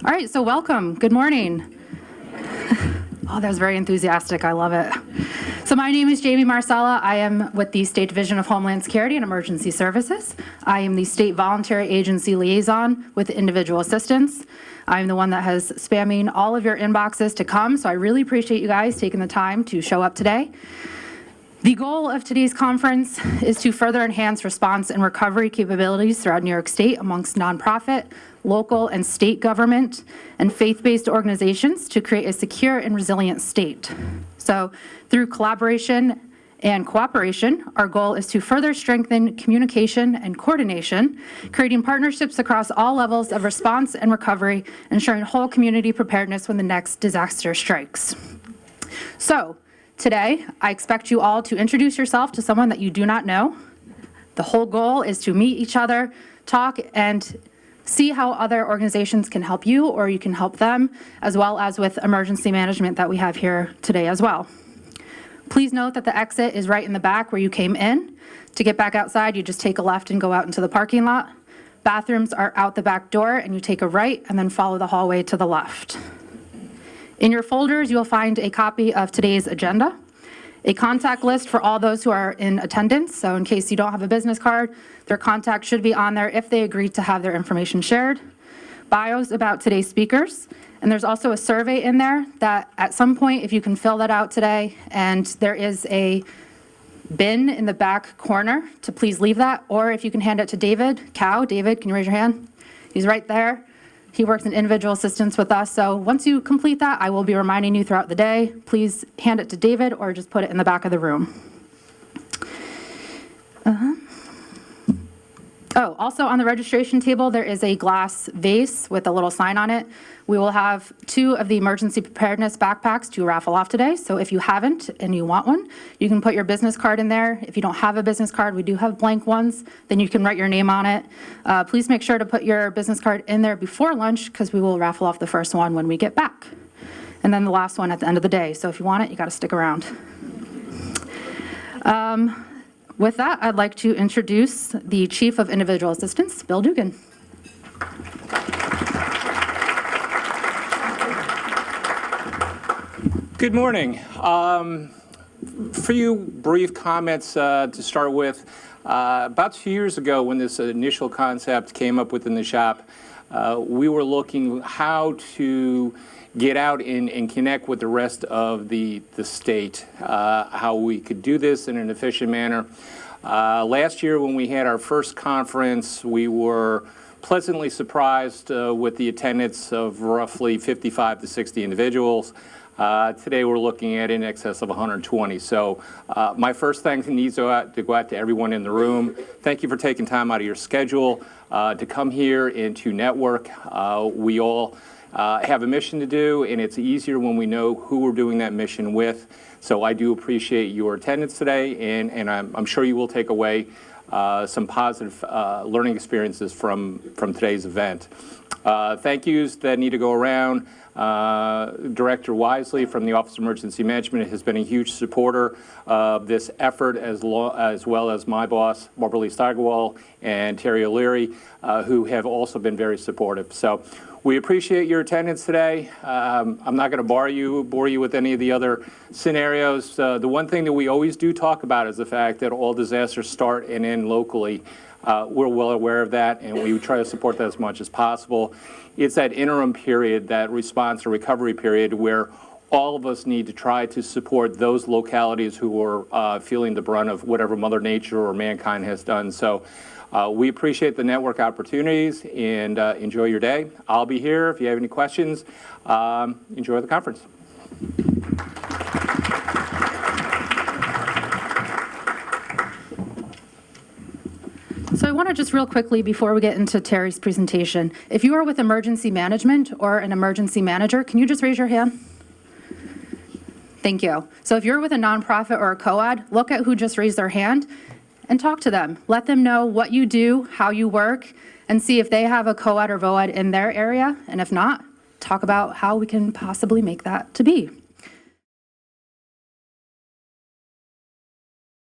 All right, so welcome. Good morning. Oh, that was very enthusiastic. I love it. So my name is Jamie Marcella. I am with the State Division of Homeland Security and Emergency Services. I am the State Voluntary Agency Liaison with Individual Assistance. I'm the one that has spamming all of your inboxes to come, so I really appreciate you guys taking the time to show up today. The goal of today's conference is to further enhance response and recovery capabilities throughout New York State amongst nonprofit, local and state government, and faith-based organizations to create a secure and resilient state. So through collaboration and cooperation, our goal is to further strengthen communication and coordination, creating partnerships across all levels of response and recovery, ensuring whole community preparedness when the next disaster strikes. So today, I expect you all to introduce yourself to someone that you do not know. The whole goal is to meet each other, talk, and see how other organizations can help you or you can help them, as well as with emergency management that we have here today as well. Please note that the exit is right in the back where you came in. To get back outside, you just take a left and go out into the parking lot. Bathrooms are out the back door, and you take a right and then follow the hallway to the left. In your folders, you'll find a copy of today's agenda, a contact list for all those who are in attendance. So in case you don't have a business card, their contact should be on there if they agree to have their information shared. Bios about today's speakers. And there's also a survey in there that at some point, if you can fill that out today, and there is a bin in the back corner to please leave that, or if you can hand it to David Cow. David, can you raise your hand? He's right there. He works in individual assistance with us. So once you complete that, I will be reminding you throughout the day. Please hand it to David or just put it in the back of the room. Oh, also on the registration table, there is a glass vase with a little sign on it. We will have 2 of the emergency preparedness backpacks to raffle off today. So if you haven't and you want one, you can put your business card in there. If you don't have a business card, we do have blank ones. Then you can write your name on it. Please make sure to put your business card in there before lunch because we will raffle off the first one when we get back. And then the last one at the end of the day. So if you want it, you got to stick around. With that, I'd like to introduce the Chief of Individual Assistance, Bill Dugan. Good morning. For you brief comments to start with, about 2 years ago when this initial concept came up within the shop, we were looking how to get out and connect with the rest of the state, how we could do this in an efficient manner. Last year when we had our first conference, we were pleasantly surprised with the attendance of roughly 55 to 60 individuals. Today we're looking at in excess of 120. So my first thanks needs to go out to everyone in the room. Thank you for taking time out of your schedule to come here and to network. We all have a mission to do, and it's easier when we know who we're doing that mission with. So I do appreciate your attendance today, and I'm sure you will take away some positive learning experiences from today's event. Thank yous that need to go around. Director Wisely from the Office of Emergency Management has been a huge supporter of this effort, as well as my boss, Barbara Lee Steigerwald, and Terry O'Leary, who have also been very supportive. So we appreciate your attendance today. I'm not going to bore you with any of the other scenarios. The one thing that we always do talk about is the fact that all disasters start and end locally. We're well aware of that, and we try to support that as much as possible. It's that interim period, that response or recovery period, where all of us need to try to support those localities who are feeling the brunt of whatever Mother Nature or mankind has done. So we appreciate the network opportunities, and enjoy your day. I'll be here if you have any questions. Enjoy the conference. So I want to just real quickly, before we get into Terry's presentation, if you are with emergency management or an emergency manager, can you just raise your hand? Thank you. So if you're with a nonprofit or a co-ed, look at who just raised their hand and talk to them. Let them know what you do, how you work, and see if they have a co-ed or VOED in their area. And if not, talk about how we can possibly make that to be.